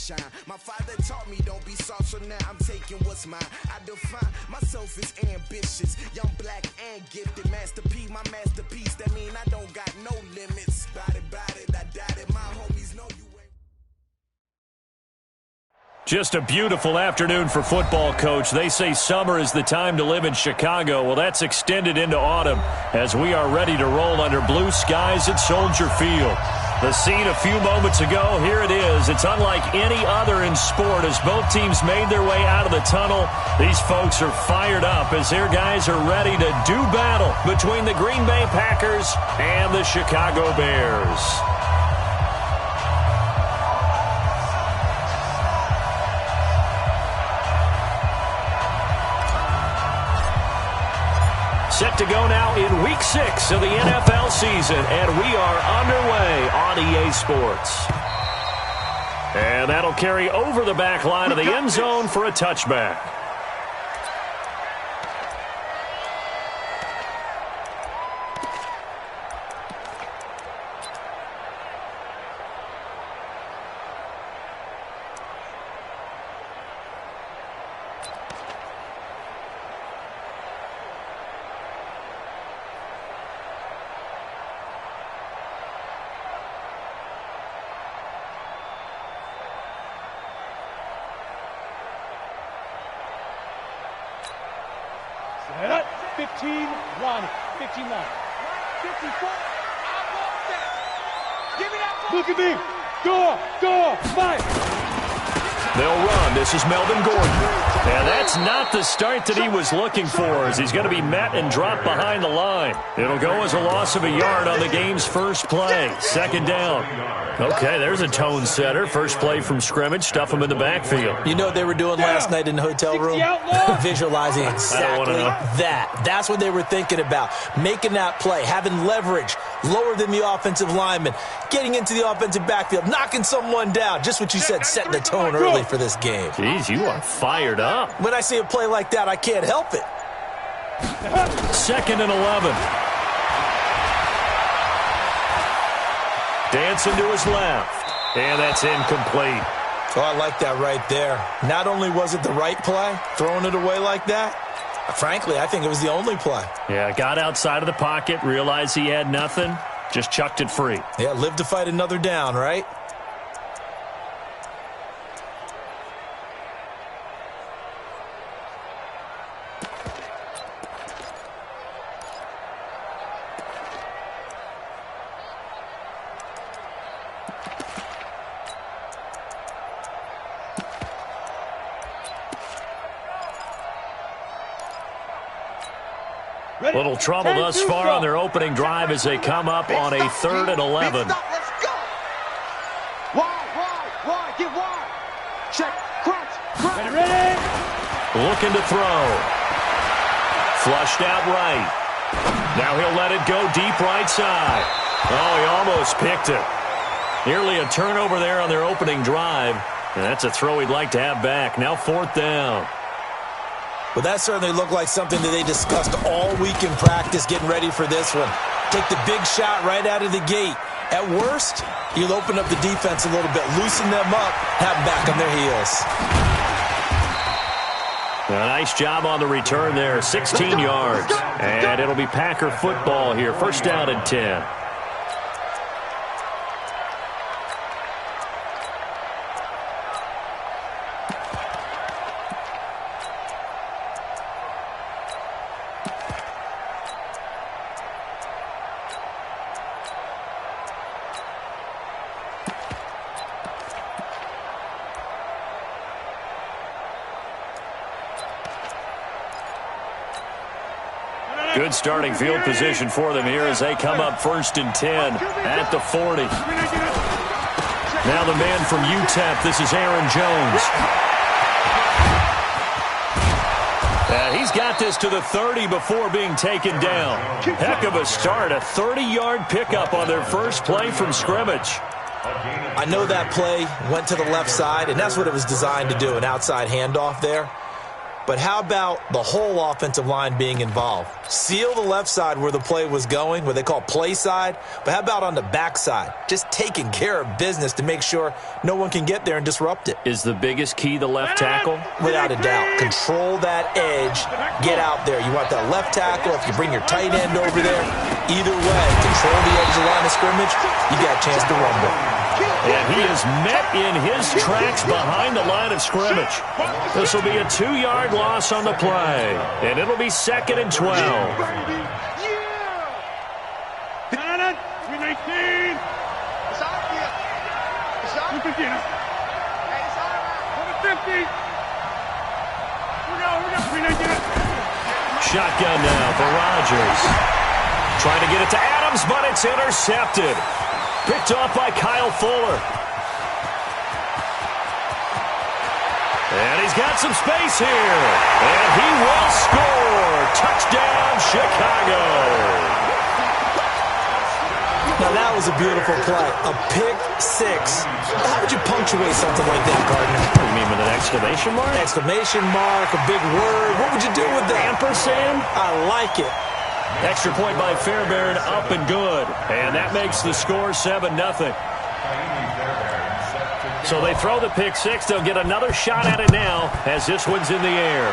shine. My father taught me don't be soft, so now I'm taking what's mine. I define myself as ambitious, young, black, and gifted. Masterpiece, my masterpiece. That mean I don't got no limits. Bout it, I doubt it. My homies know you ain't. Just a beautiful afternoon for football, Coach. They say summer is the time to live in Chicago. Well, that's extended into autumn as we are ready to roll under blue skies at Soldier Field. The scene a few moments ago, here it is. It's unlike any other in sport as both teams made their way out of the tunnel. These folks are fired up as their guys are ready to do battle between the Green Bay Packers and the Chicago Bears. Set to go now in Week 6 of the NFL season, and we are underway on EA Sports. And that'll carry over the back line of the end zone for a touchback. Set up, 15, line, 15 line. 54, I want that. Give me that. Look at me. Door, fire. They'll run. This is Melvin Gordon. And that's not the start that he was looking for as he's going to be met and dropped behind the line. It'll go as a loss of a yard on the game's first play. Second down. Okay, there's a tone setter. First play from scrimmage. Stuff him in the backfield. You know what they were doing last night in the hotel room? Visualizing exactly that. That's what they were thinking about. Making that play, having leverage, lower than the offensive lineman, getting into the offensive backfield, knocking someone down. Just what you said, setting the tone early for this game. Jeez, you are fired up. When I see a play like that, I can't help it. Second and 11. Dancing to his left. And that's incomplete. Oh, I like that right there. Not only was it the right play, throwing it away like that, frankly, I think it was the only play. Yeah, got outside of the pocket, realized he had nothing, just chucked it free. Yeah, live to fight another down, right? Little trouble thus far on their opening drive as they come up on a 3rd and 11. Let's go. Wide, get wide. Check, crunch. Ready. Looking to throw. Flushed out right. Now he'll let it go deep right side. Oh, he almost picked it. Nearly a turnover there on their opening drive. And that's a throw he'd like to have back. Now 4th down. Well, that certainly looked like something that they discussed all week in practice getting ready for this one. Take the big shot right out of the gate. At worst, you'll open up the defense a little bit, loosen them up, have them back on their heels. A nice job on the return there, 16 yards. And it'll be Packer football here, 1st down and 10. Good starting field position for them here as they come up 1st and 10 at the 40. Now the man from UTEP, this is Aaron Jones. He's got this to the 30 before being taken down. Heck of a start, a 30-yard pickup on their first play from scrimmage. I know that play went to the left side, and that's what it was designed to do, an outside handoff there. But how about the whole offensive line being involved? Seal the left side where the play was going, where they call play side. But how about on the back side? Just taking care of business to make sure no one can get there and disrupt it. Is the biggest key the left tackle? Without a doubt. Control that edge. Get out there. You want that left tackle. If you bring your tight end over there, either way, control the edge of the line of scrimmage, you got a chance to rumble. And he is met in his tracks behind the line of scrimmage. This will be a 2-yard loss on the play, and it'll be 2nd and 12. 319. Shotgun now for Rodgers. Trying to get it to Adams, but it's intercepted. Picked off by Kyle Fuller. And he's got some space here. And he will score. Touchdown, Chicago. Now, that was a beautiful play. A pick six. How would you punctuate something like that, Gardner? You mean with an exclamation mark? Exclamation mark, a big word. What would you do with that? Ampersand? I like it. Extra point by Fairbairn, up and good. And that makes the score 7-0. So they throw the pick six. They'll get another shot at it now as this one's in the air.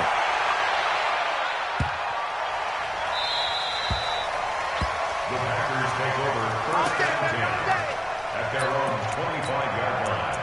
The Packers take over first and 10 at their own 25-yard line.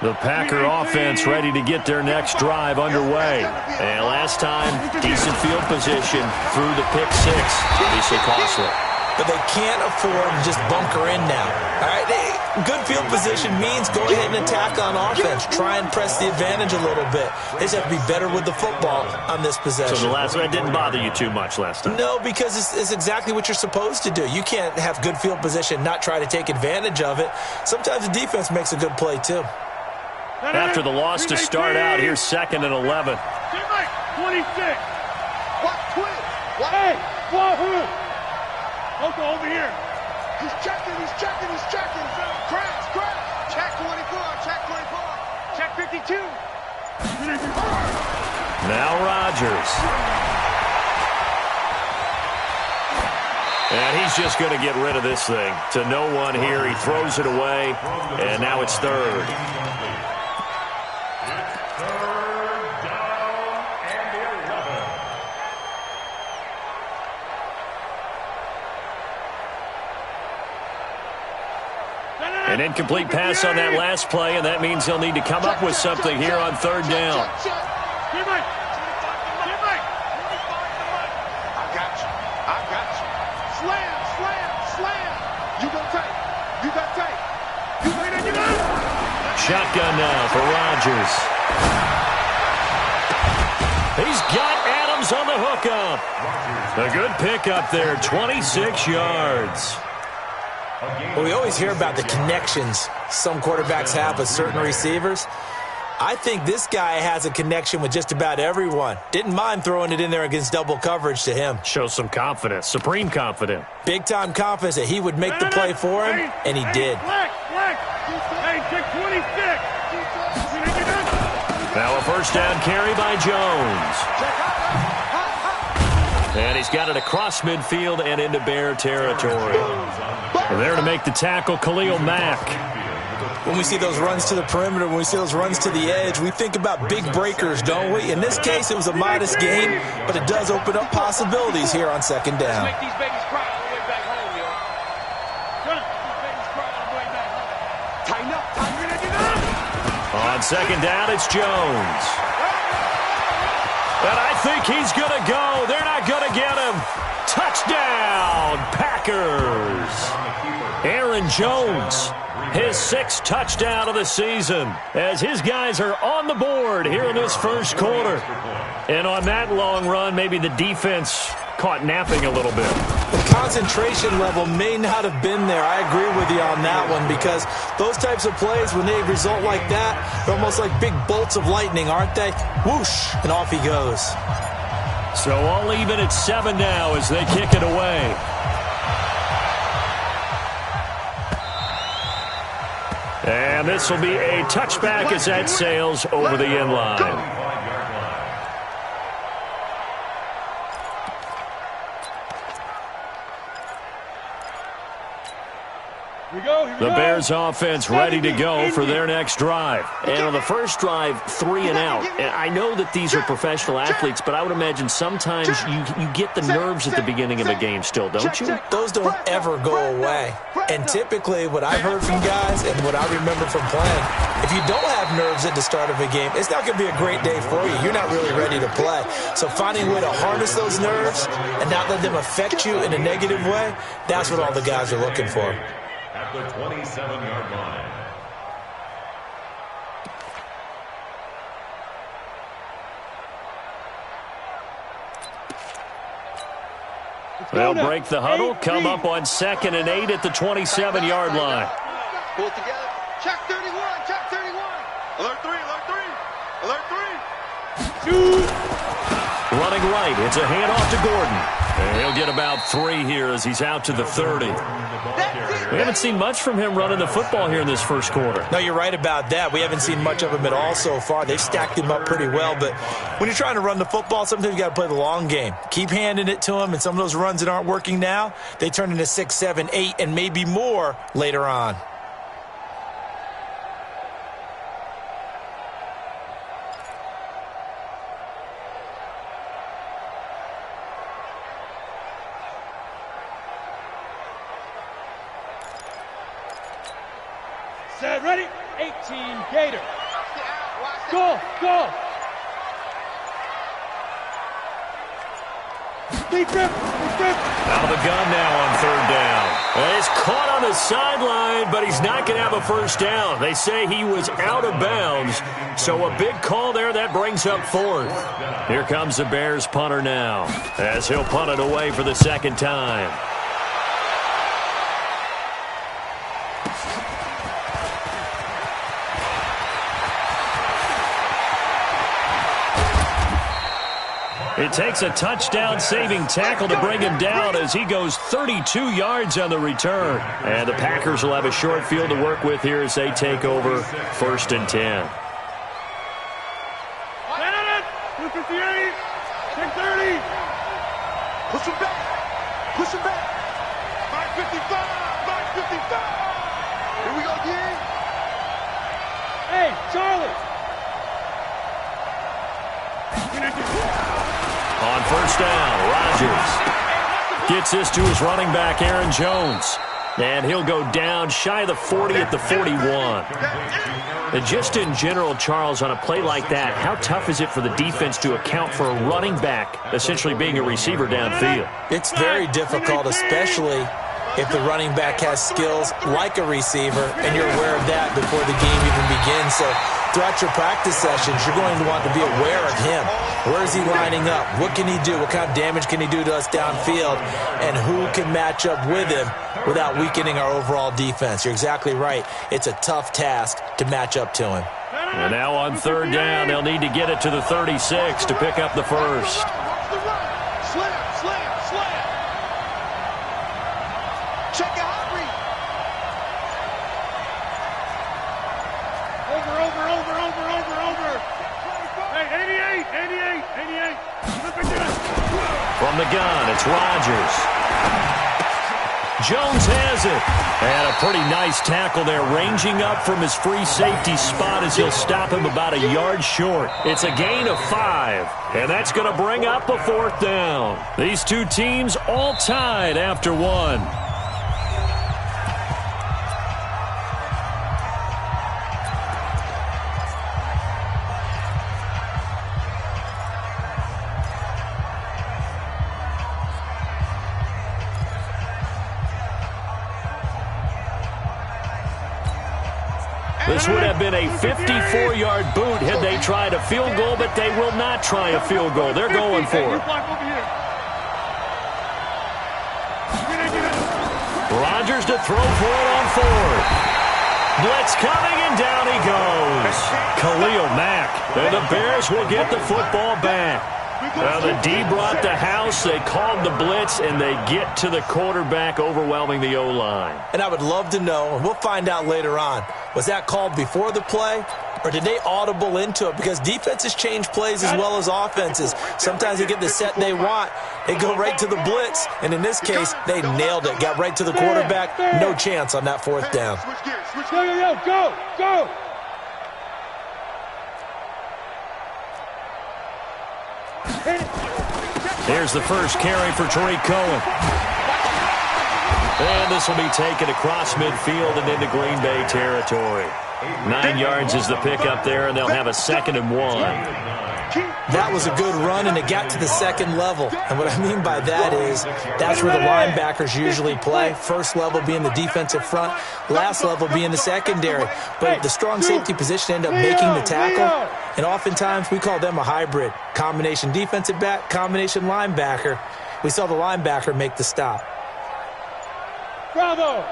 The Packer offense ready to get their next drive underway. And last time, decent field position through the pick six. Obviously costly. But they can't afford to just bunker in now. All right, good field position means go ahead and attack on offense. Try and press the advantage a little bit. They just have to be better with the football on this possession. So the last one didn't bother you too much last time? No, because it's exactly what you're supposed to do. You can't have good field position, not try to take advantage of it. Sometimes the defense makes a good play, too. After the loss to start out, here's 2nd and 11. 26. Hey, Wahoo! Loco over here. He's checking. Crash. Check 24. Check 52. Now Rodgers. And he's just going to get rid of this thing. To no one here. He throws it away, and now it's 3rd. An incomplete pass on that last play, and that means they'll need to come up with something here on 3rd down. I got you. Slam. You got tape. Shotgun now for Rodgers. He's got Adams on the hookup. A good pickup there, 26 yards. Well, we always hear about the connections some quarterbacks have with certain receivers. I think this guy has a connection with just about everyone. Didn't mind throwing it in there against double coverage to him. Shows some confidence, supreme confidence. Big-time confidence that he would make the play for him, and he did. Hey, check 26. Now a first down carry by Jones. And he's got it across midfield and into Bear territory. And there to make the tackle, Khalil Mack. When we see those runs to the perimeter, when we see those runs to the edge, we think about big breakers, don't we? In this case, it was a modest gain, but it does open up possibilities here on 2nd down. Make these babies cry on the way back home, yo. Tighten up. On 2nd down, it's Jones. And I think he's going to go. They're not going to get him. Touchdown, Packers. Aaron Jones, his 6th touchdown of the season, as his guys are on the board here in this first quarter. And on that long run, maybe the defense caught napping a little bit. concentration level may not have been there. I agree with you on that one, because those types of plays, when they result like that, they're almost like big bolts of lightning, aren't they? Whoosh, and off he goes. So all even at 7 now as they kick it away. And this will be a touchback as that sails over the end line. The Bears offense ready to go for their next drive. And on the first drive, 3 and out. And I know that these are professional athletes, but I would imagine sometimes you get the nerves at the beginning of a game still, don't you? Those don't ever go away. And typically what I've heard from guys and what I remember from playing, if you don't have nerves at the start of a game, it's not going to be a great day for you. You're not really ready to play. So finding a way to harness those nerves and not let them affect you in a negative way, that's what all the guys are looking for. At the 27-yard line. They'll break the huddle, come up on 2nd and 8 at the 27-yard line. Pull it together. Check 31, check 31. Alert 3, alert 3, alert 3. Running right, it's a handoff to Gordon. And he'll get about 3 here as he's out to the 30. We haven't seen much from him running the football here in this first quarter. No, you're right about that. We haven't seen much of him at all so far. They've stacked him up pretty well, but when you're trying to run the football, sometimes you got to play the long game. Keep handing it to him, and some of those runs that aren't working now, they turn into 6, 7, 8, and maybe more later on. Set, ready, 18, Gator. Go, go. Deep grip, deep grip. Out of the gun now on 3rd down. And he's caught on the sideline, but he's not going to have a first down. They say he was out of bounds, so a big call there. That brings up 4th. Here comes the Bears punter now, as he'll punt it away for the 2nd time. It takes a touchdown-saving tackle to bring him down as he goes 32 yards on the return. And the Packers will have a short field to work with here as they take over 1st and 10. 258, 630. Push him back. Push him back. 555, 555. Here we go again. Hey, Charlie. On 1st down, Rodgers gets this to his running back, Aaron Jones. And he'll go down shy of the 40 at the 41. And just in general, Charles, on a play like that, how tough is it for the defense to account for a running back essentially being a receiver downfield? It's very difficult, especially if the running back has skills like a receiver, and you're aware of that before the game even begins. So throughout your practice sessions, you're going to want to be aware of him. Where is he lining up? What can he do? What kind of damage can he do to us downfield? And who can match up with him without weakening our overall defense? You're exactly right. It's a tough task to match up to him. And now on 3rd down, they'll need to get it to the 36 to pick up the first. Check out Henry. Over. Hey, 88. From the gun, it's Rodgers. Jones has it. And a pretty nice tackle there, ranging up from his free safety spot as he'll stop him about a yard short. It's a gain of 5, and that's going to bring up a 4th down. These two teams all tied after 1. This would have been a 54-yard boot had they tried a field goal, but they will not try a field goal. They're going for it. Rodgers to throw for it on fourth. Blitz coming, and down he goes. Khalil Mack. And the Bears will get the football back. Well, the D brought the house. They called the blitz, and they get to the quarterback, overwhelming the O-line. And I would love to know, and we'll find out later on, was that called before the play, or did they audible into it? Because defenses change plays as well as offenses. Sometimes they get the set they want. They go right to the blitz, and in this case, they nailed it. Got right to the quarterback. No chance on that fourth down. Go! Here's the first carry for Tariq Cohen. And this will be taken across midfield and into Green Bay territory. 9 yards is the pickup there, and they'll have a 2nd and 1. That was a good run, and it got to the second level. And what I mean by that is that's where the linebackers usually play. First level being the defensive front, last level being the secondary. But the strong safety position ended up making the tackle, and oftentimes we call them a hybrid. Combination defensive back, combination linebacker. We saw the linebacker make the stop. Bravo!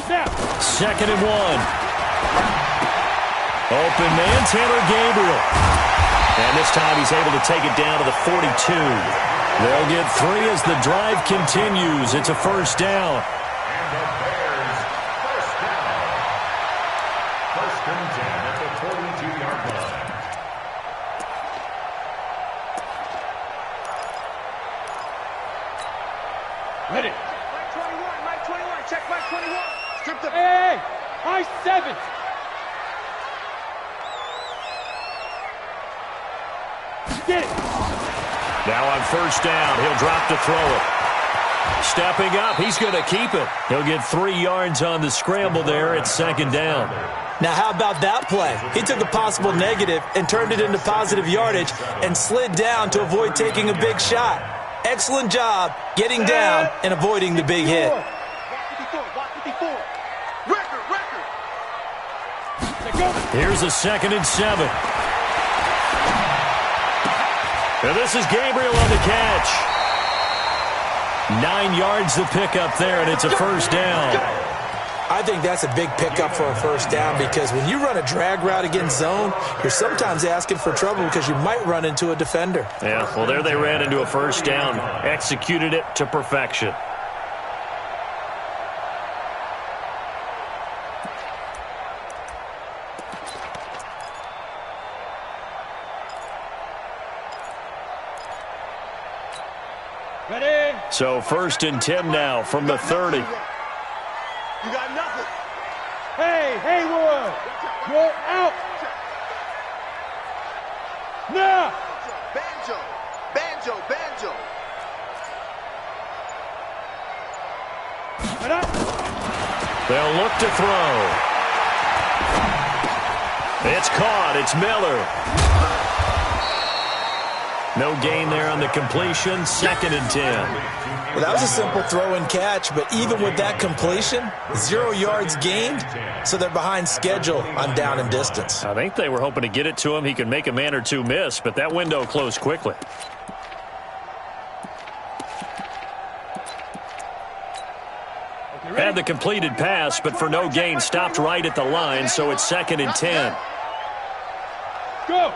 Snap! 2nd and 1. Open man, Taylor Gabriel. And this time he's able to take it down to the 42. They'll get 3 as the drive continues. It's a first down. And the Bears, first down. 1st and 10 at the 42-yard line. Ready. Mike 21, check Mike 21. Strip the... Hey! High 7. Get it. Now on first down, he'll drop to throw it. Stepping up, he's going to keep it. He'll get 3 yards on the scramble there at 2nd down. Now, how about that play? He took a possible negative and turned it into positive yardage and slid down to avoid taking a big shot. Excellent job getting down and avoiding the big hit. Here's a 2nd and 7. And this is Gabriel on the catch. 9 yards the pickup there, and it's a first down. I think that's a big pickup for a first down because when you run a drag route against zone, you're sometimes asking for trouble because you might run into a defender. Yeah, well, there they ran into a first down. Executed it to perfection. Ready. So 1st and 10 now from the 30. You got nothing. Hey, Haywood. You're out. Now. Banjo. They'll look to throw. It's caught. It's Miller. No gain there on the completion. 2nd and 10. Well, that was a simple throw and catch, but even with that completion, 0 yards gained, so they're behind schedule on down and distance. I think they were hoping to get it to him. He could make a man or two miss, but that window closed quickly. Had the completed pass, but for no gain, stopped right at the line, so it's 2nd and 10. Go.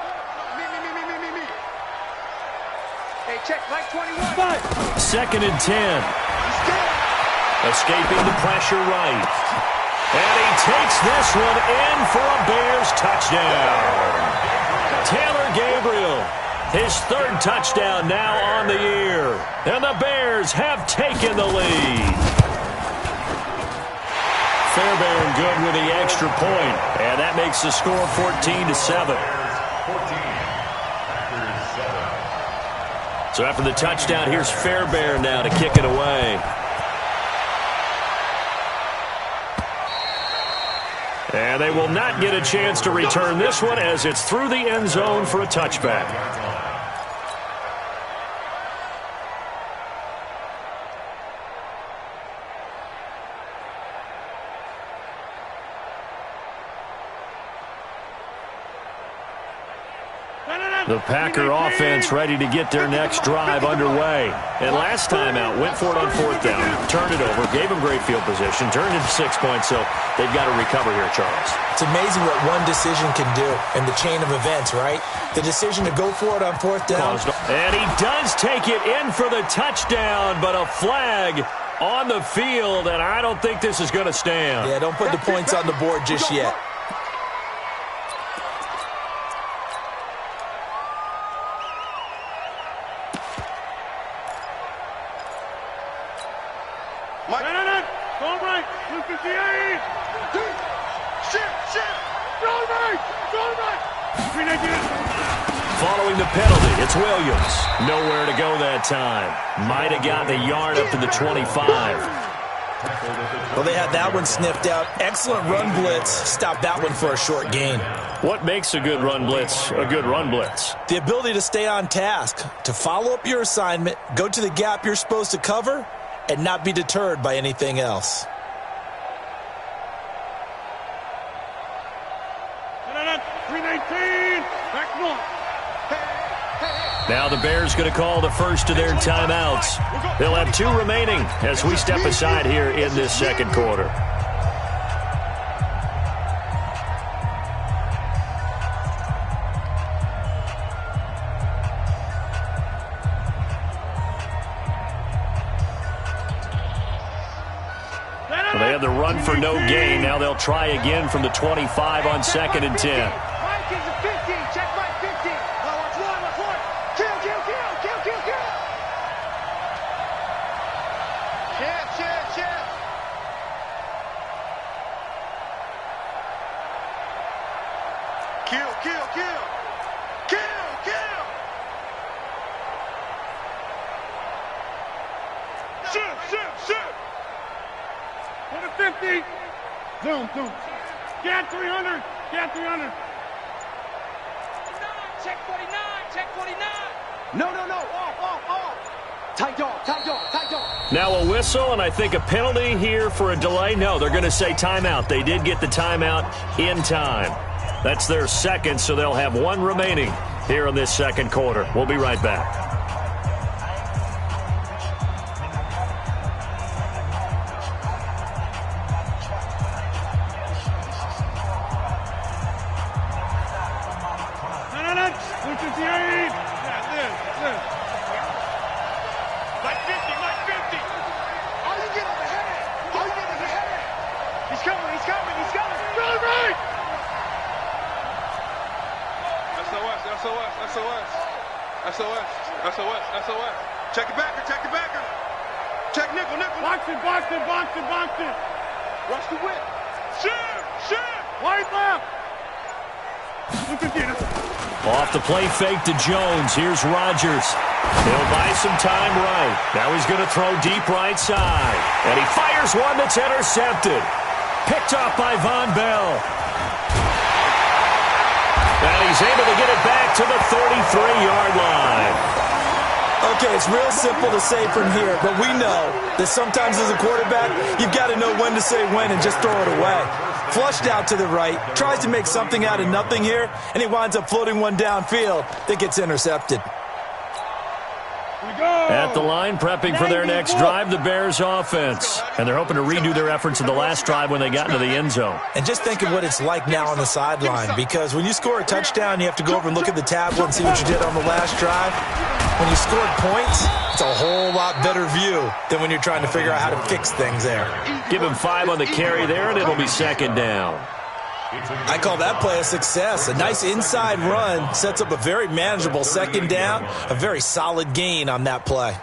Hey, check Mike 21. 2nd and 10. Escaping the pressure right. And he takes this one in for a Bears touchdown. Taylor Gabriel, his 3rd touchdown now on the year. And the Bears have taken the lead. Fairbairn good with the extra point, and that makes the score 14-7. So after the touchdown, here's Fairbairn now to kick it away. And they will not get a chance to return this one as it's through the end zone for a touchback. The Packer offense ready to get their next drive underway. And last time out, went for it on fourth down, turned it over, gave them great field position, turned into 6 points, so they've got to recover here, Charles. It's amazing what one decision can do in the chain of events, right? The decision to go for it on fourth down. And he does take it in for the touchdown, but a flag on the field, and I don't think this is going to stand. Yeah, don't put the points on the board just yet. Following the penalty, it's Williams. Nowhere to go that time. Might have gotten a yard up to the 25. Well, they had that one sniffed out. Excellent run blitz. Stopped that one for a short gain. What makes a good run blitz a good run blitz? The ability to stay on task, to follow up your assignment, go to the gap you're supposed to cover, and not be deterred by anything else. Now the Bears going to call the first of their timeouts. They'll have 2 remaining as we step aside here in this second quarter. Well, they had the run for no gain. Now they'll try again from the 25 on 2nd and 10. Zoom. Get 300. Get 300. Check 49. Check 49. No. Off. Tight dog. Now a whistle, and I think a penalty here for a delay. No, they're going to say timeout. They did get the timeout in time. That's their second, so they'll have 1 remaining here in this second quarter. We'll be right back. SOS. Check the backer. Check nickel. Box it. Rush the whip. Shoot. White left. Off the play fake to Jones. Here's Rodgers. He'll buy some time right. Now he's going to throw deep right side. And he fires one that's intercepted. Picked off by Von Bell. And he's able to get it back to the 33-yard line. Okay, it's real simple to say from here, but we know that sometimes as a quarterback, you've got to know when to say when and just throw it away. Flushed out to the right, tries to make something out of nothing here, and he winds up floating one downfield that gets intercepted. At the line, prepping for their next drive, the Bears offense. And they're hoping to redo their efforts in the last drive when they got into the end zone. And just think of what it's like now on the sideline, because when you score a touchdown, you have to go over and look at the tablet and see what you did on the last drive. When you scored points, it's a whole lot better view than when you're trying to figure out how to fix things there. Give him 5 on the carry there, and it'll be second down. I call that play a success. A nice inside run sets up a very manageable second down, a very solid gain on that play.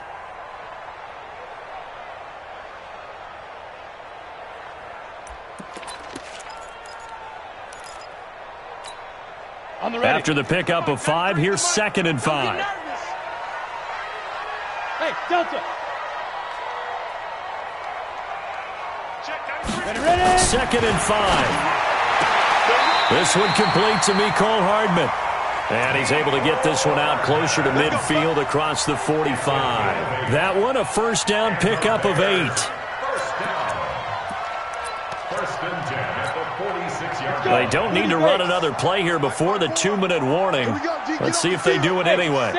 After the pickup of 5, here's 2nd and 5. Hey, Delta. 2nd and 5. This one complete to Mecole Hardman. And he's able to get this one out closer to midfield across the 45. That one a first down pickup of 8. First and 10 at the 46-yard line. They don't need to run another play here before the 2-minute warning. Let's see if they do it anyway.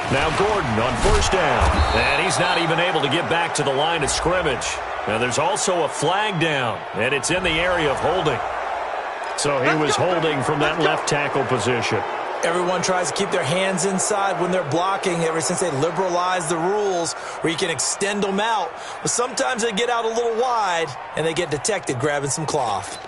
Now Gordon on first down. And he's not even able to get back to the line of scrimmage. Now there's also a flag down, and it's in the area of holding. So he was holding from that left tackle position. Everyone tries to keep their hands inside when they're blocking ever since they liberalized the rules where you can extend them out. But sometimes they get out a little wide, and they get detected grabbing some cloth.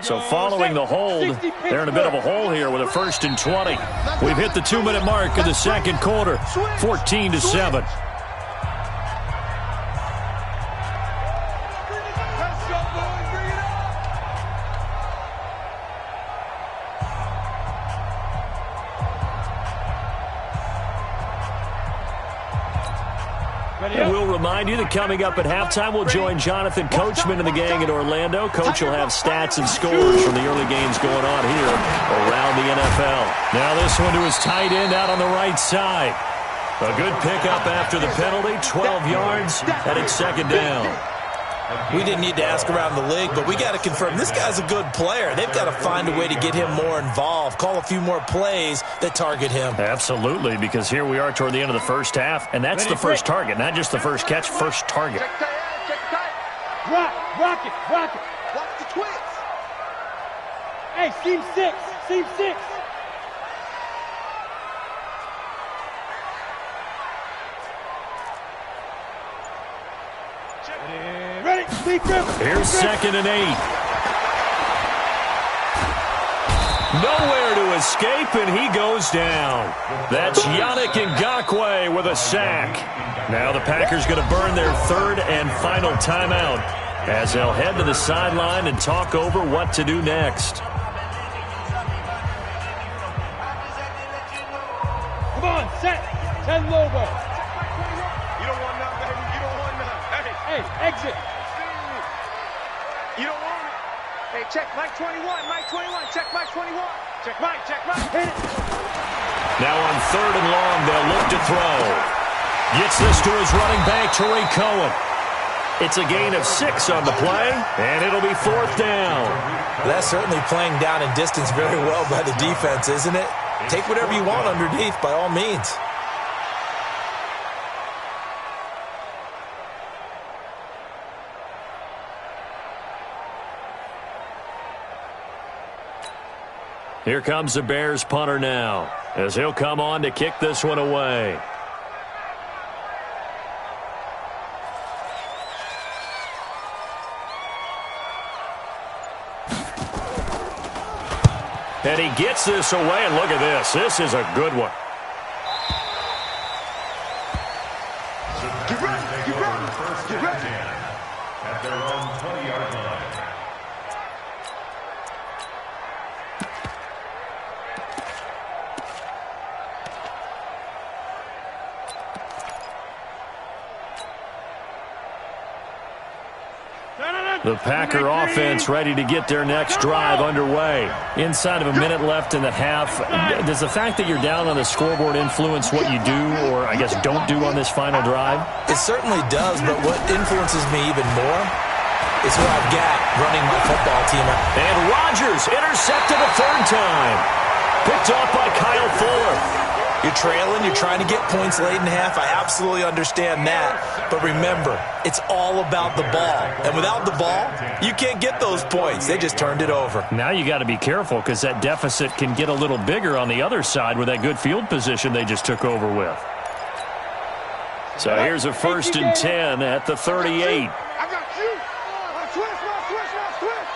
So following the hold, they're in a bit of a hole here with a 1st and 20. We've hit the 2-minute mark of the second quarter, 14-7. And we'll remind you that coming up at halftime, we'll join Jonathan Coachman and the gang in Orlando. Coach will have stats and scores from the early games going on here around the NFL. Now this one to his tight end out on the right side. A good pickup after the penalty, 12 yards, and it's second down. We didn't need to ask around the league, but we got to confirm this guy's a good player. They've got to find a way to get him more involved, call a few more plays that target him. Absolutely, because here we are toward the end of the first half, and that's the first target, not just the first catch, first target. Check tight. Rock it. Watch the twist. Hey, seam 6. Here's 2nd and 8. Nowhere to escape, and he goes down. That's Yannick Ngakoue with a sack. Now the Packers going to burn their 3rd and final timeout as they'll head to the sideline and talk over what to do next. Come on, set. 10 logo. You don't want none, baby. You don't want none. Hey, exit. You don't want it. Hey, check Mike 21. Check Mike 21. Check Mike. Hit it. Now on 3rd and long, they'll look to throw. Gets this to his running back, Tariq Cohen. It's a gain of 6 on the play, and it'll be 4th down. That's certainly playing down in distance very well by the defense, isn't it? Take whatever you want underneath, by all means. Here comes the Bears punter now, as he'll come on to kick this one away. And he gets this away, and look at this. This is a good one. Get ready. First and 10 at their own 20-yard line. The Packer offense ready to get their next drive underway. Inside of a minute left in the half. Does the fact that you're down on the scoreboard influence what you do, or I guess don't do on this final drive? It certainly does, but what influences me even more is who I've got running my football team. And Rodgers intercepted a 3rd time. Picked off by Kyle Fuller. You're trailing, you're trying to get points late in half. I absolutely understand that. But remember, it's all about the ball. And without the ball, you can't get those points. They just turned it over. Now you got to be careful because that deficit can get a little bigger on the other side with that good field position they just took over with. So here's a 1st and 10 at the 38. I got you. Switch.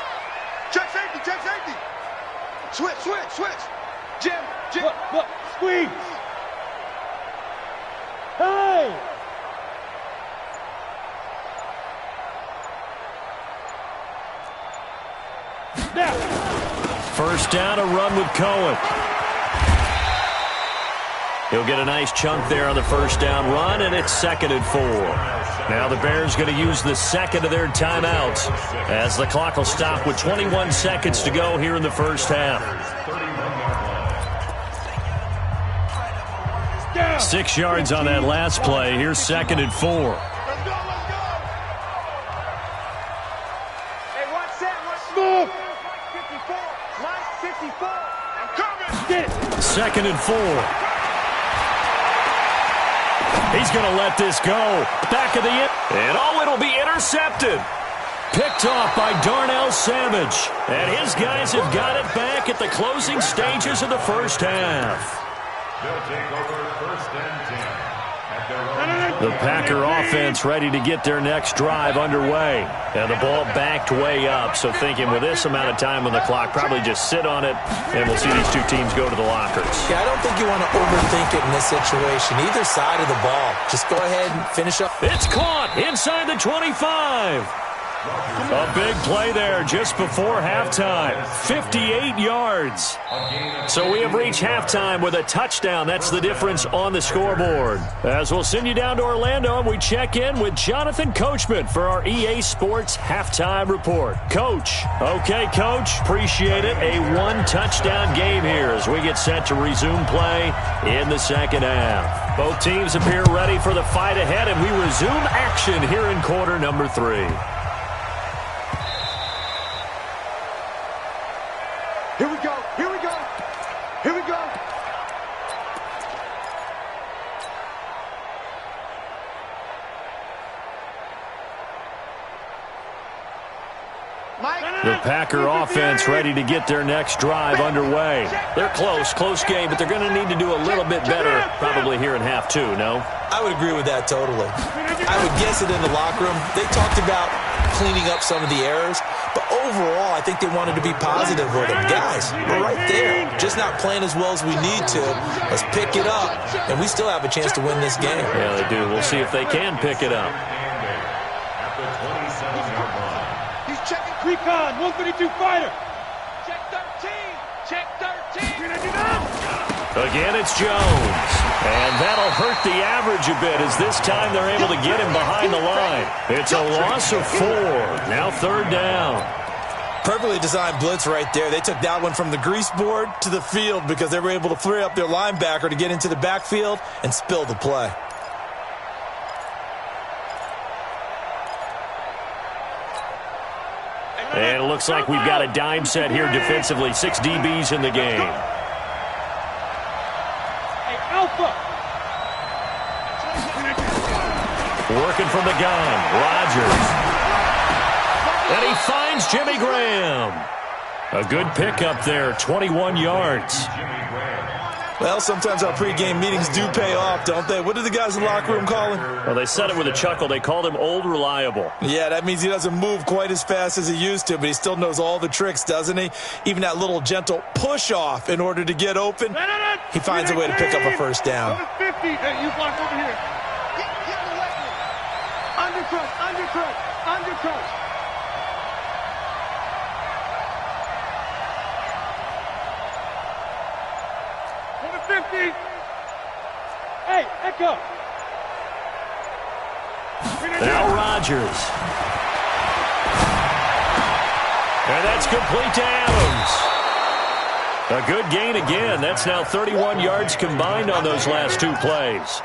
Check safety. Switch. Jim. Look, squeeze. Hey! Now. 1st down, a run with Cohen. He'll get a nice chunk there on the 1st down run, and it's 2nd and 4. Now the Bears going to use the 2nd of their timeouts as the clock will stop with 21 seconds to go here in the first half. 6 yards on that last play. Here's 2nd and 4. 54. I'm coming. Get it. 2nd and 4. He's going to let this go. Back of the end. And it'll be intercepted. Picked off by Darnell Savage. And his guys have got it back at the closing stages of the first half. They'll take over 1st and 10. The Packer offense ready to get their next drive underway. And the ball backed way up, so thinking with this amount of time on the clock, probably just sit on it, and we'll see these two teams go to the lockers. Yeah, I don't think you want to overthink it in this situation. Either side of the ball. Just go ahead and finish up. It's caught inside the 25. A big play there just before halftime. 58 yards. So we have reached halftime with a touchdown. That's the difference on the scoreboard. As we'll send you down to Orlando, and we check in with Jonathan Coachman for our EA Sports Halftime Report. Coach. Okay, Coach. Appreciate it. A one-touchdown game here as we get set to resume play in the second half. Both teams appear ready for the fight ahead, and we resume action here in quarter number 3. Here we go. Here we go. Here we go. The Packer offense ready to get their next drive underway. They're close game, but they're going to need to do a little bit better probably here in half 2, no? I would agree with that totally. I would guess it in the locker room. They talked about cleaning up some of the errors, but overall, I think they wanted to be positive with them. Guys, we're right there. Just not playing as well as we need to. Let's pick it up, and we still have a chance to win this game. Yeah, they do. We'll see if they can pick it up. At the 27-yard line. He's checking. Recon, 152 fighter. Check 13. Check 13. Again, it's Jones. And that'll hurt the average a bit as this time they're able to get him behind the line. It's a loss of 4. Now 3rd down. Perfectly designed blitz right there. They took that one from the grease board to the field because they were able to free up their linebacker to get into the backfield and spill the play. And it looks like we've got a dime set here defensively. 6 DBs in the game. Hey, Alpha. Working from the gun. Rodgers. And he finds Jimmy Graham. A good pickup there. 21 yards. Well, sometimes our pregame meetings do pay off, don't they? What do the guys in the locker room call him? Well, they said it with a chuckle. They called him Old Reliable. Yeah, that means he doesn't move quite as fast as he used to, but he still knows all the tricks, doesn't he? Even that little gentle push-off in order to get open. He finds a way to pick up a first down. 50. Hey, you block over here. Get away. Undercrush. Hey, Echo. Now Rodgers. And that's complete to Adams. A good gain again. That's now 31 yards combined on those last 2 plays.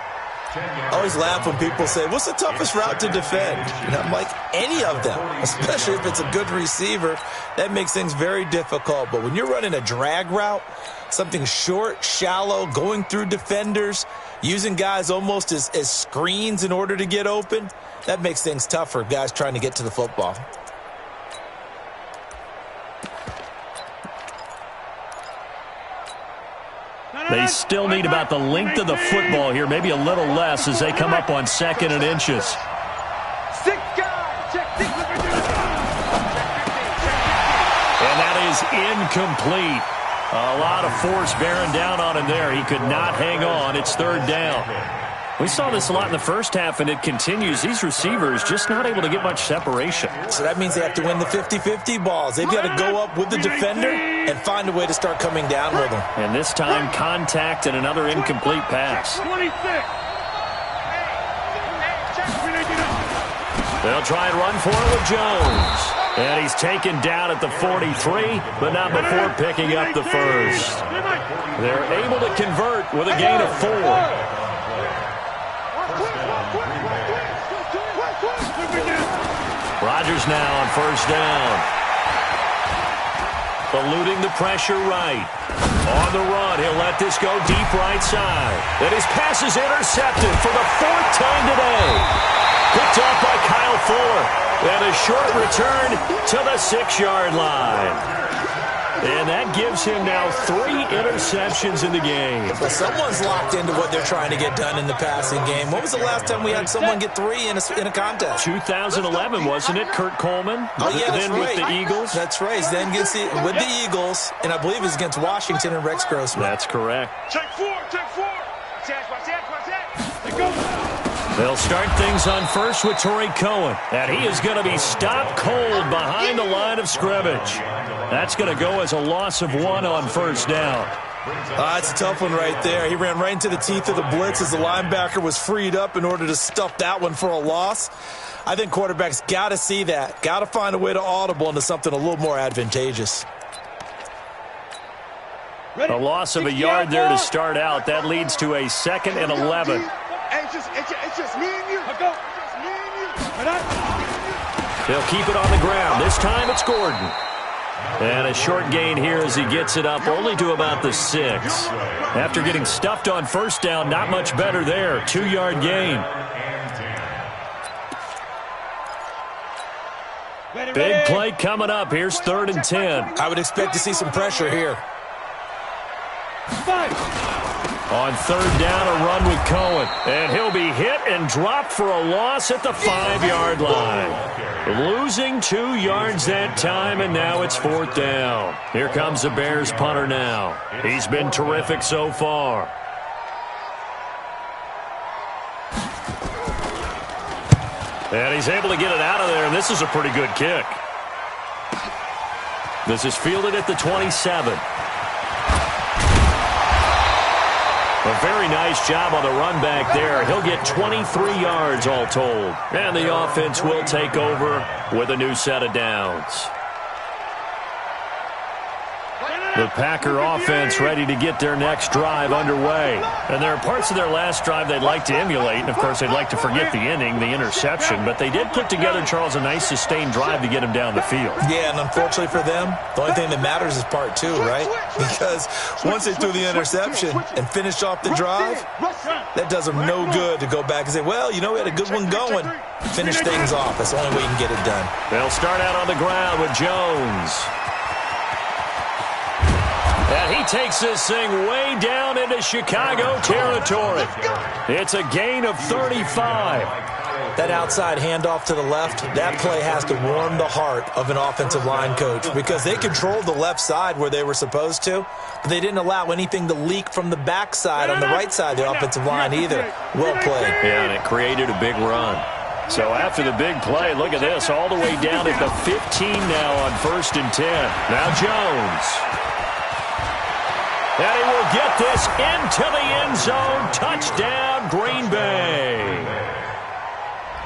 I always laugh when people say, what's the toughest route to defend? And I'm like, any of them, especially if it's a good receiver. That makes things very difficult. But when you're running a drag route, something short, shallow, going through defenders, using guys almost as screens in order to get open, that makes things tough for guys trying to get to the football. They still need about the length of the football here, maybe a little less as they come up on 2nd and inches. 6 guys. Check 6. And that is incomplete. A lot of force bearing down on him there. He could not hang on. It's 3rd down. We saw this a lot in the first half, and it continues. These receivers just not able to get much separation. So that means they have to win the 50-50 balls. They've got to go up with the defender and find a way to start coming down with them. And this time, contact and another incomplete pass. 26. They'll try and run for it with Jones. And he's taken down at the 43, but not before picking up the first. They're able to convert with a gain of 4. Rodgers now on 1st down. eluding the pressure right. On the run, he'll let this go deep right side. And his pass is intercepted for the 4th time today. Picked off by Kyle Fuller. And a short return to the 6-yard line. And that gives him now 3 interceptions in the game. Well, someone's locked into what they're trying to get done in the passing game. When was the last time we had someone get 3 in a contest? 2011, wasn't it? Kurt Coleman? Oh, yeah, that's then right. with the Eagles? That's right. Then with the Eagles, and I believe it was against Washington and Rex Grossman. That's correct. Check 4, check 4. Watch that. Let go. They'll start things on first with Torrey Cohen. And he is going to be stopped cold behind the line of scrimmage. That's going to go as a loss of 1 on first down. That's a tough one right there. He ran right into the teeth of the blitz as the linebacker was freed up in order to stuff that one for a loss. I think quarterbacks got to see that. Got to find a way to audible into something a little more advantageous. A loss of a yard there to start out. That leads to a 2nd and 11. Hey, it's just me and you. Let go. It's just me and you. They'll keep it on the ground. This time it's Gordon. And a short gain here as he gets it up only to about the 6. After getting stuffed on first down, not much better there. 2-yard gain. Big play coming up. Here's 3rd and 10. I would expect to see some pressure here. On 3rd down, a run with Cohen. And he'll be hit and dropped for a loss at the 5-yard line. Losing 2 yards that time, and now it's 4th down. Here comes the Bears punter now. He's been terrific so far. And he's able to get it out of there, and this is a pretty good kick. This is fielded at the 27. A very nice job on the run back there. He'll get 23 yards all told. And the offense will take over with a new set of downs. The Packer offense ready to get their next drive underway. And there are parts of their last drive they'd like to emulate. And, of course, they'd like to forget the inning, the interception. But they did put together, Charles, a nice sustained drive to get him down the field. Yeah, and unfortunately for them, the only thing that matters is part 2, right? Because once they threw the interception and finished off the drive, that does them no good to go back and say, well, you know, we had a good one going. Finish things off. That's the only way you can get it done. They'll start out on the ground with Jones. And he takes this thing way down into Chicago territory. It's a gain of 35. That outside handoff to the left, that play has to warm the heart of an offensive line coach because they controlled the left side where they were supposed to, but they didn't allow anything to leak from the backside on the right side of the offensive line either. Well played. Yeah, and it created a big run. So after the big play, look at this, all the way down at the 15 now on 1st and 10. Now Jones. And he will get this into the end zone. Touchdown, Green Bay.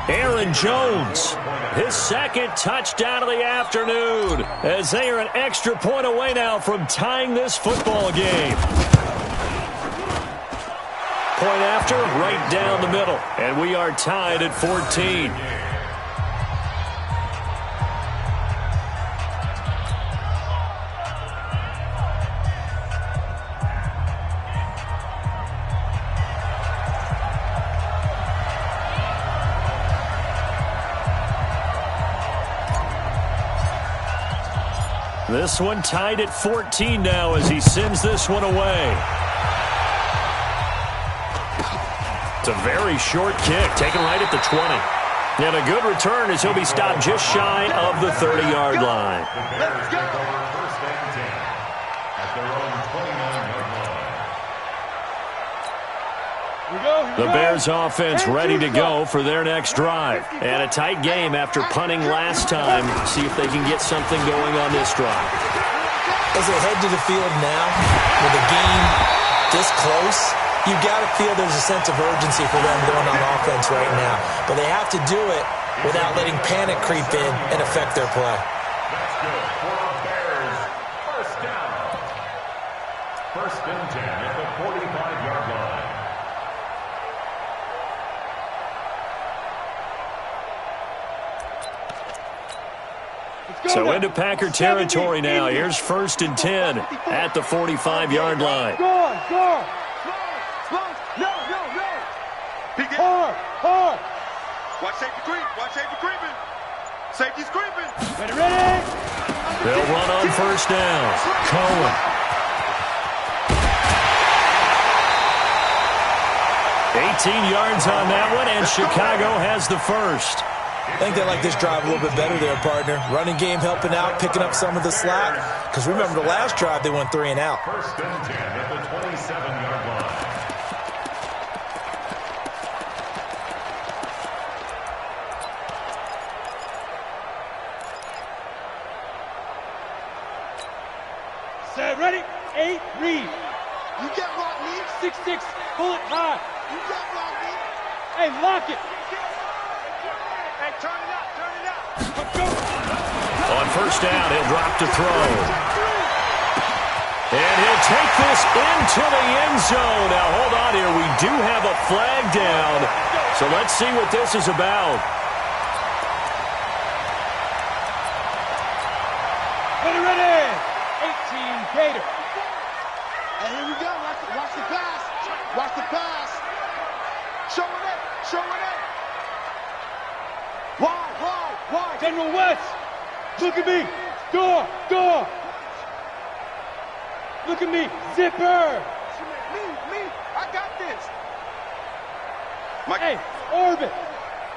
Aaron Jones, his 2nd touchdown of the afternoon, as they are an extra point away now from tying this football game. Point after, right down the middle. And we are tied at 14. This one tied at 14 now as he sends this one away. It's a very short kick, taken right at the 20. And a good return as he'll be stopped just shy of the 30-yard line. The Bears offense ready to go for their next drive. And a tight game after punting last time. See if they can get something going on this drive. As they head to the field now, with the game this close, you've got to feel there's a sense of urgency for them going on offense right now. But they have to do it without letting panic creep in and affect their play. That's good for the Bears. First down. 1st and 10 at the 45-yard line. So into Packer territory now. Here's 1st and 10 at the 45-yard line. Go. No. Hard. Watch safety creeping. Safety's creeping. Ready. They'll run on 1st down. Cohen. 18 yards on that one, and Chicago has the first. I think they like this drive a little bit better there, partner. Running game helping out, picking up some of the slack. Because remember the last drive, they went 3 and out. 1st and 10 at the 27-yard line. Set, ready. 8, read. You get rock me. 6-6, pull it high. You get rock me. Hey, lock it. Hey, turn it up. Go. On 1st down, he'll drop to throw. And he'll take this into the end zone. Now, hold on here. We do have a flag down. So let's see what this is about. Ready. 18, Gator. And here we go. Watch the pass. Show it. Why? General West. Look at me. Door. Look at me. Zipper. Me. I got this. Mike. Hey, orbit.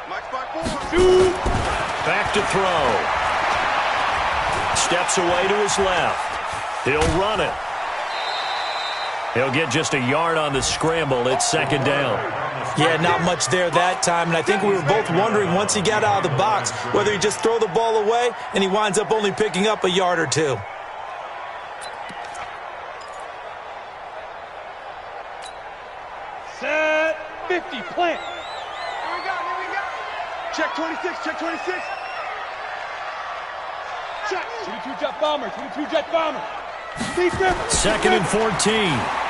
Mike's by 4. Shoot. Back to throw. Steps away to his left. He'll run it. He'll get just a yard on the scramble. It's 2nd down. Yeah, not much there that time, and I think we were both wondering once he got out of the box whether he just throw the ball away and he winds up only picking up a yard or 2. Set. 50, plant. Here we go. Check 26. Check. 22 jet bomber. Be careful. 2nd and 14.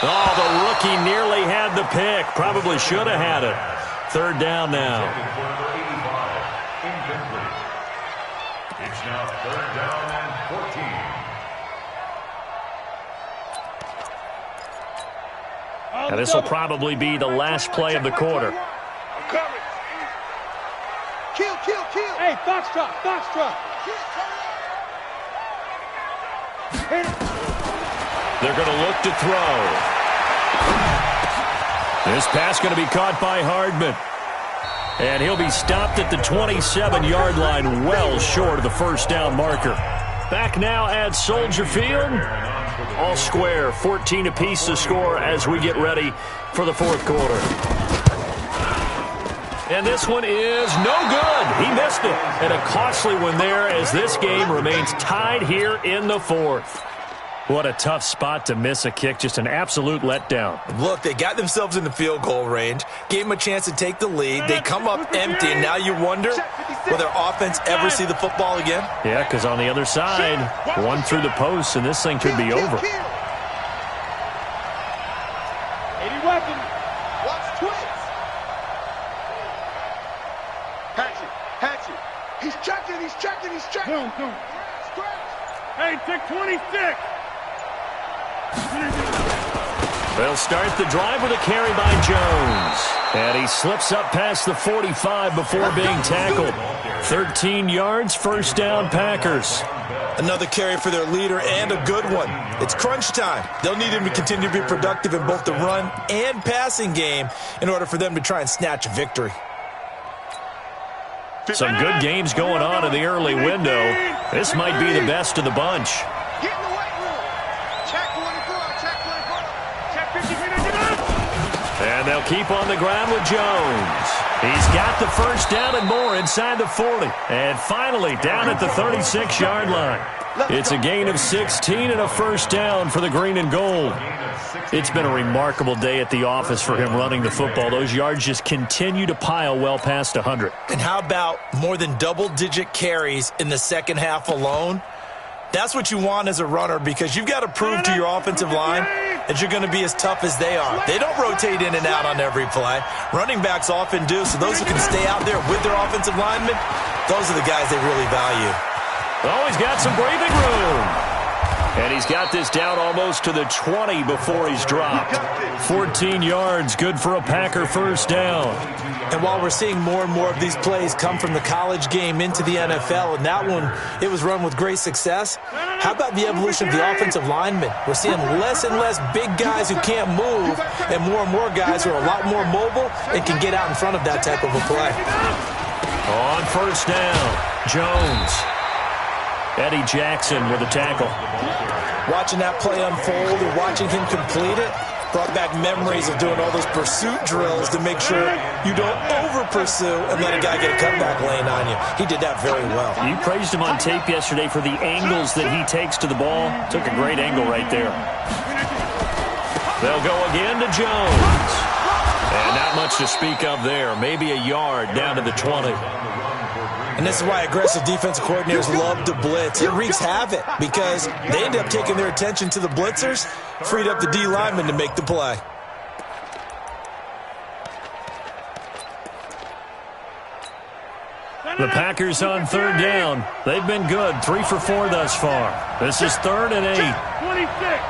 Oh, the rookie nearly had the pick. Probably should have had it. 3rd down now. Incomplete. It's now 3rd down and 14. Now, this will probably be the last play of the quarter. I'm coming. Kill. Hey, Foxtrot. Hit it. They're going to look to throw. This pass going to be caught by Hardman. And he'll be stopped at the 27-yard line, well short of the 1st down marker. Back now at Soldier Field. All square, 14 apiece to score as we get ready for the 4th quarter. And this one is no good. He missed it. And a costly one there as this game remains tied here in the 4th. What a tough spot to miss a kick. Just an absolute letdown. Look, they got themselves in the field goal range, gave them a chance to take the lead. They come up empty, and now you wonder, will their offense ever see the football again? Yeah, because on the other side, one through the post, and this thing could be over. 80 weapon. Watch twins. Hatchet. He's checking. Boom. Scratch. Hey, take 26. They'll start the drive with a carry by Jones. And he slips up past the 45 before being tackled. 13 yards, 1st down, Packers. Another carry for their leader and a good one. It's crunch time. They'll need him to continue to be productive in both the run and passing game in order for them to try and snatch a victory. Some good games going on in the early window. This might be the best of the bunch. Get in the weight room. Check 24. Check 50. And they'll keep on the ground with Jones. He's got the 1st down and more inside the 40. And finally down at the 36-yard line. It's a gain of 16 and a 1st down for the green and gold. It's been a remarkable day at the office for him running the football. Those yards just continue to pile well past 100. And how about more than double-digit carries in the second half alone? That's what you want as a runner because you've got to prove to your offensive line that you're going to be as tough as they are. They don't rotate in and out on every play. Running backs often do, so those who can stay out there with their offensive linemen, those are the guys they really value. Oh, he's got some breathing room. And he's got this down almost to the 20 before he's dropped. 14 yards, good for a Packer first down. And while we're seeing more and more of these plays come from the college game into the NFL, and that one, it was run with great success, how about the evolution of the offensive linemen? We're seeing less and less big guys who can't move and more guys who are a lot more mobile and can get out in front of that type of a play. On first down, Jones. Eddie Jackson with a tackle. Watching that play unfold and watching him complete it brought back memories of doing all those pursuit drills to make sure you don't over-pursue and let a guy get a cutback lane on you. He did that very well. You praised him on tape yesterday for the angles that he takes to the ball. Took a great angle right there. They'll go again to Jones. And not much to speak of there. Maybe a yard down to the 20. And this is why aggressive defensive coordinators love to blitz. It wreaks havoc because they end up taking their attention to the blitzers, freed up the D lineman to make the play. The Packers on third down. They've been good, 3 for 4 thus far. This is 3rd and 8. 26.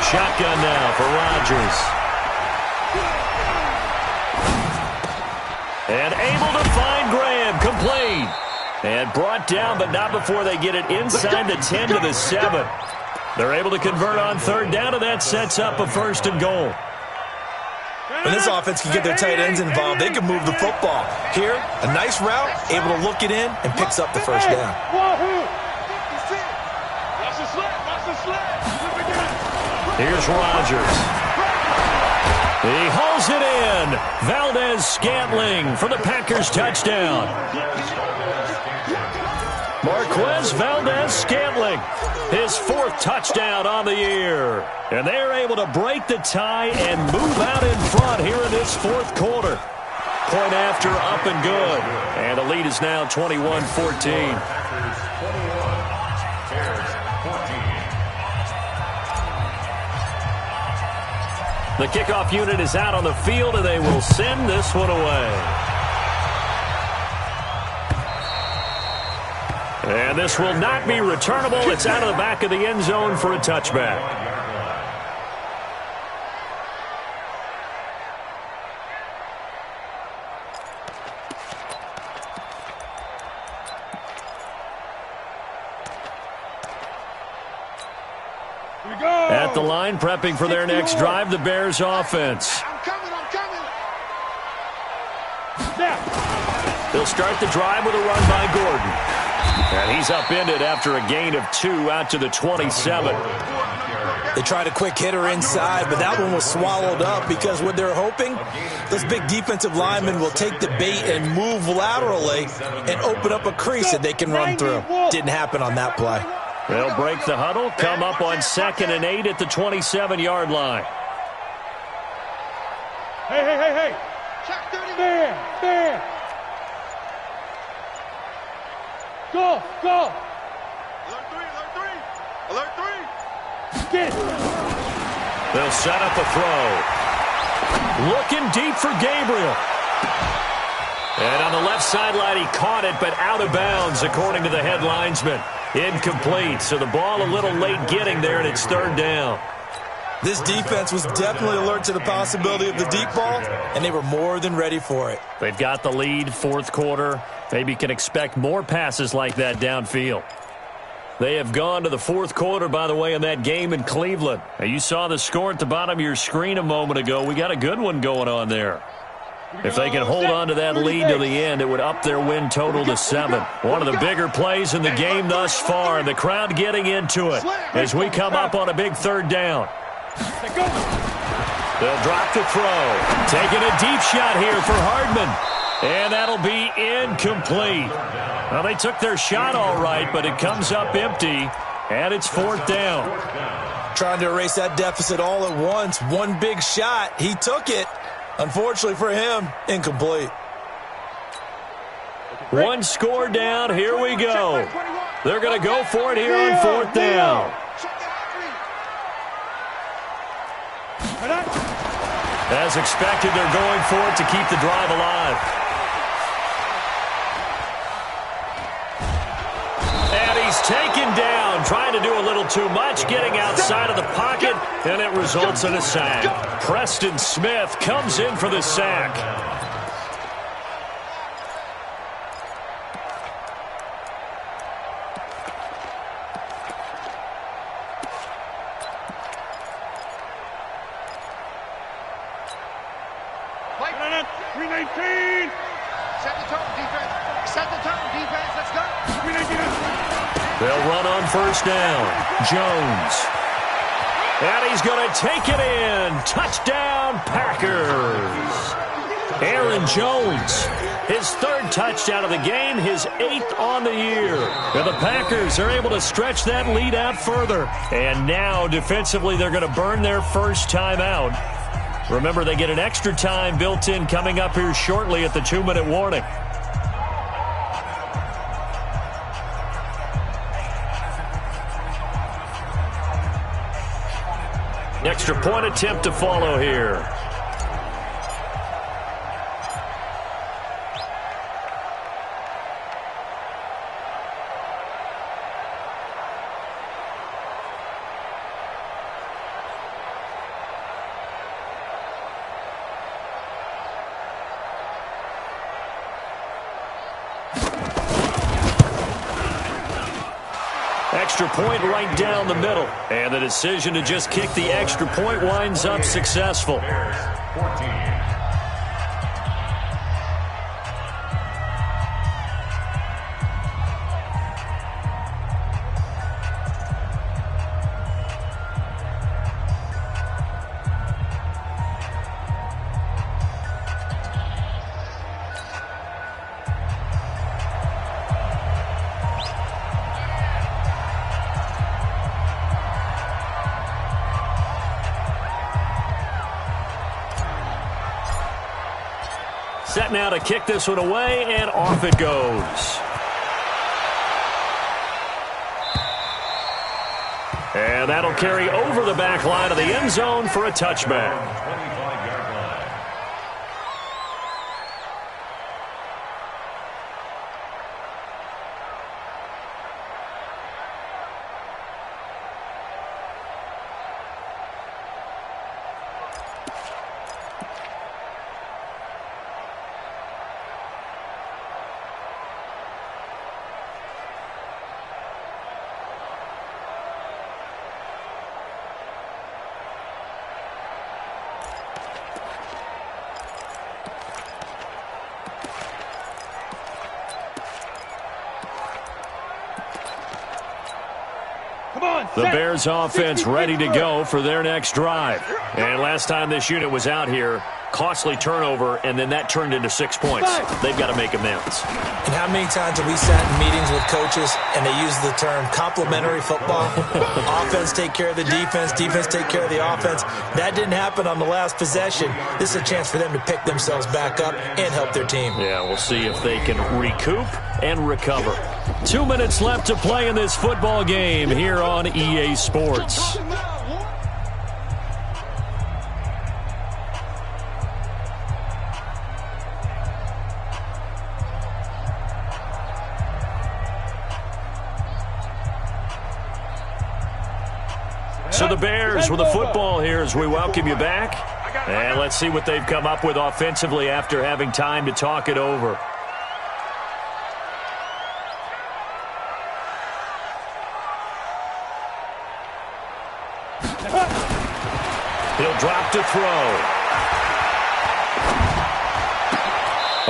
Shotgun now for Rodgers. And able to find Graham, complete. And brought down, but not before they get it inside the 10 to the 7. They're able to convert on third down, and that sets up a 1st and goal. When this offense can get their tight ends involved, they can move the football. Here, a nice route, able to look it in, and picks up the first down. Here's Rodgers. He hauls it in. Valdez-Scantling for the Packers touchdown. Marquez Valdez-Scantling, his 4th touchdown on the year. And they're able to break the tie and move out in front here in this 4th quarter. Point after, up and good. And the lead is now 21-14. The kickoff unit is out on the field, and they will send this one away. And this will not be returnable. It's out of the back of the end zone for a touchback. At the line, prepping for their next drive, the Bears offense. I'm coming. They'll start the drive with a run by Gordon. And he's upended after a gain of 2 out to the 27. They tried a quick hitter inside, but that one was swallowed up because what they're hoping, those big defensive linemen will take the bait and move laterally and open up a crease that they can run through. Didn't happen on that play. They'll break the huddle, come up on 2nd and 8 at the 27-yard line. Hey. Check 30. Man. Go. Alert 3. Get. They'll set up a throw. Looking deep for Gabriel. And on the left sideline, he caught it, but out of bounds, according to the head linesman. Incomplete, so the ball a little late getting there, and it's 3rd down. This defense was definitely alert to the possibility of the deep ball, and they were more than ready for it. They've got the lead, 4th quarter. Maybe can expect more passes like that downfield. They have gone to the 4th quarter, by the way, in that game in Cleveland. Now, you saw the score at the bottom of your screen a moment ago. We got a good one going on there. If they can hold on to that lead to the end, it would up their win total to 7. One of the bigger plays in the game thus far, and the crowd getting into it as we come up on a big 3rd down. They'll drop the throw. Taking a deep shot here for Hardman. And that'll be incomplete. Well, they took their shot all right, but it comes up empty, and it's 4th down. Trying to erase that deficit all at once. One big shot. He took it. Unfortunately for him, incomplete. One score down. Here we go. They're going to go for it here on 4th down. As expected, they're going for it to keep the drive alive. And he's taken down, trying to do a little too much, getting outside of the pocket, and it results in a sack. Preston Smith comes in for the sack. They'll run on 1st down. Jones. And he's going to take it in. Touchdown, Packers. Aaron Jones, his 3rd touchdown of the game, his 8th on the year. And the Packers are able to stretch that lead out further. And now, defensively, they're going to burn their first time out. Remember, they get an extra time built in coming up here shortly at the 2-minute warning. Extra point attempt to follow here. Extra point right down the middle. And the decision to just kick the extra point winds up successful. Set now to kick this one away, and off it goes. And that'll carry over the back line of the end zone for a touchback. The Bears offense ready to go for their next drive. And last time this unit was out here, costly turnover, and then that turned into 6 points. They've got to make amends. And how many times have we sat in meetings with coaches and they use the term complementary football? Offense take care of the defense, defense take care of the offense. That didn't happen on the last possession. This is a chance for them to pick themselves back up and help their team. Yeah, we'll see if they can recoup and recover. 2 minutes left to play in this football game here on EA Sports. So the Bears with the football here as we welcome you back. And let's see what they've come up with offensively after having time to talk it over. He'll drop to throw.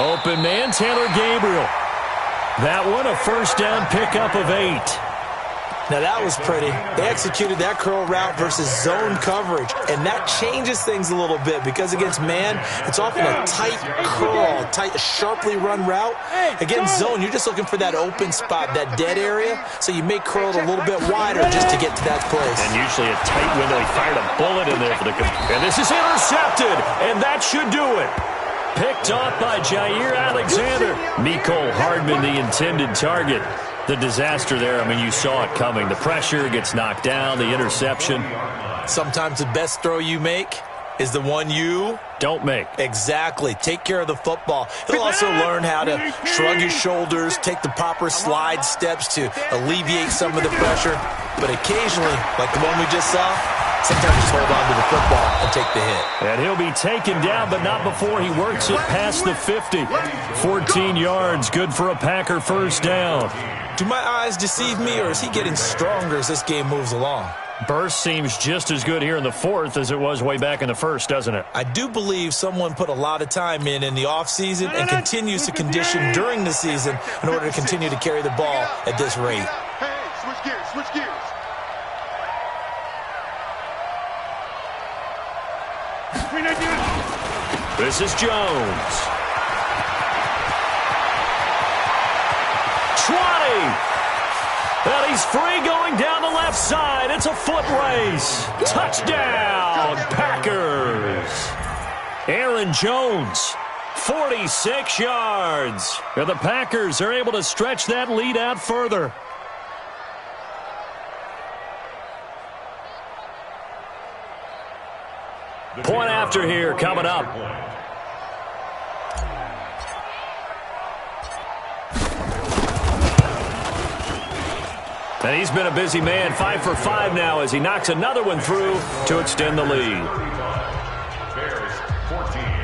Open man, Taylor Gabriel. That one a first down pickup of 8. Now that was pretty. They executed that curl route versus zone coverage, and that changes things a little bit because against man, it's often a tight curl, tight, sharply run route. Against zone, you're just looking for that open spot, that dead area, so you make curl a little bit wider just to get to that place. And usually a tight window. He fired a bullet in there for the and this is intercepted, and that should do it. Picked off by Jair Alexander. Mecole Hardman, the intended target. The disaster there, I mean, you saw it coming. The pressure gets knocked down, the interception. Sometimes the best throw you make is the one you don't make. Exactly. Take care of the football. He'll also learn how to shrug his shoulders, take the proper slide steps to alleviate some of the pressure. But occasionally, like the one we just saw, sometimes just hold on to the football and take the hit. And he'll be taken down, but not before he works it past the 50. 14 yards, good for a Packer first down. Do my eyes deceive me, or is he getting stronger as this game moves along? Burst seems just as good here in the fourth as it was way back in the first, doesn't it? I do believe someone put a lot of time in the offseason and continues to condition during the season in order to continue to carry the ball at this rate. Hey, switch gears, switch gears. This is Jones. 20. And he's free going down the left side. It's a foot race. Touchdown, Packers. Aaron Jones, 46 yards. And the Packers are able to stretch that lead out further. Point after here coming up. And he's been a busy man, 5 for 5 now as he knocks another one through to extend the lead. Bears 14.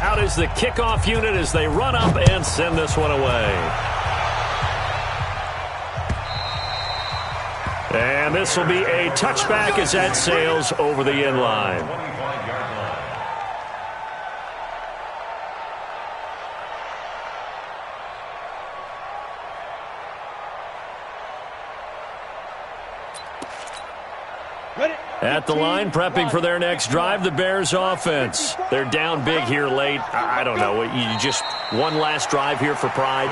Out is the kickoff unit as they run up and send this one away. And this will be a touchback as that sails over the end line. At the line, prepping for their next drive, the Bears offense. They're down big here late. I don't know. You just one last drive here for pride?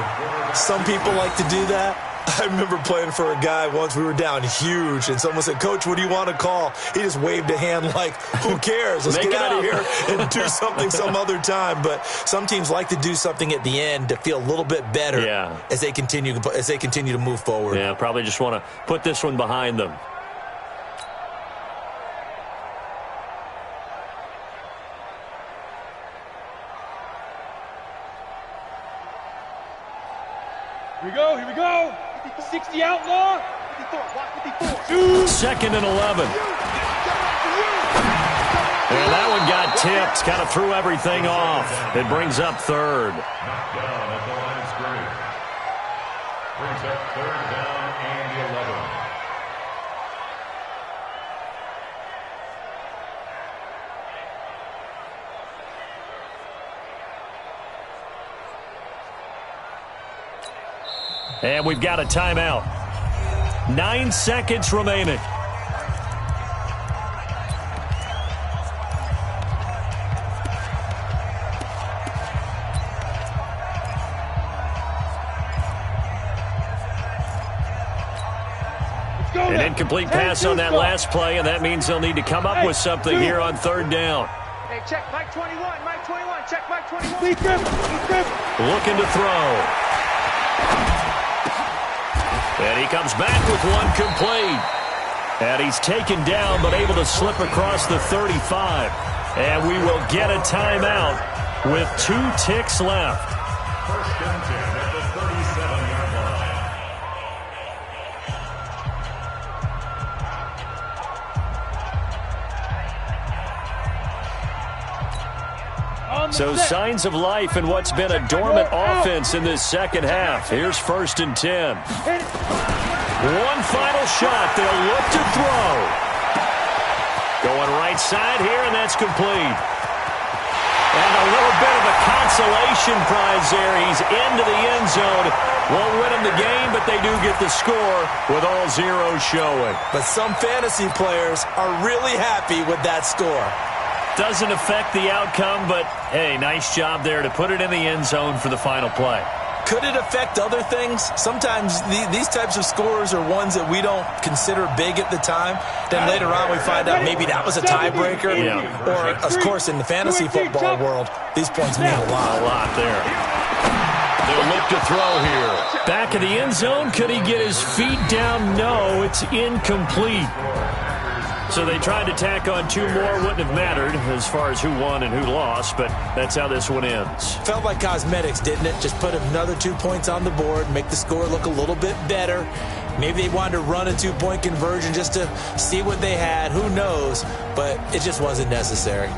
Some people like to do that. I remember playing for a guy once. We were down huge, and someone said, "Coach, what do you want to call?" He just waved a hand like, who cares? Let's get out of here and do something some other time. But some teams like to do something at the end to feel a little bit better as they continue to move forward. Yeah, probably just want to put this one behind them. Here we go, here we go. 60 outlaw. 54. 2nd and 11. And that one got tipped, kind of threw everything off. It brings up 3rd. Knocked down at the line of scrimmage. Brings up 3rd down and 11. And we've got a timeout. 9 seconds remaining. An incomplete pass on that last play, and that means they'll need to come up with something here on 3rd down. Hey, check Mike 21, Mike 21, check Mike 21. Looking to throw. And he comes back with one complete. And he's taken down but able to slip across the 35. And we will get a timeout with 2 ticks left. 1st and 10 at the 37-yard line. On So signs of life in what's been a dormant offense in this second half. Here's 1st and 10. One final shot. They'll look to throw. Going right side here, and that's complete. And a little bit of a consolation prize there. He's into the end zone. Won't win him the game, but they do get the score with all zeros showing. But some fantasy players are really happy with that score. Doesn't affect the outcome, but, hey, nice job there to put it in the end zone for the final play. Could it affect other things? Sometimes these types of scores are ones that we don't consider big at the time. Then later on we find out maybe that was a tiebreaker. Yeah. Or, of course, in the fantasy football world, these points mean a lot. A lot there. They'll look to throw here. Back in the end zone, could he get his feet down? No, it's incomplete. So they tried to tack on 2 more. Wouldn't have mattered as far as who won and who lost, but that's how this one ends. Felt like cosmetics, didn't it? Just put another 2 points on the board, make the score look a little bit better. Maybe they wanted to run a 2-point conversion just to see what they had. Who knows? But it just wasn't necessary.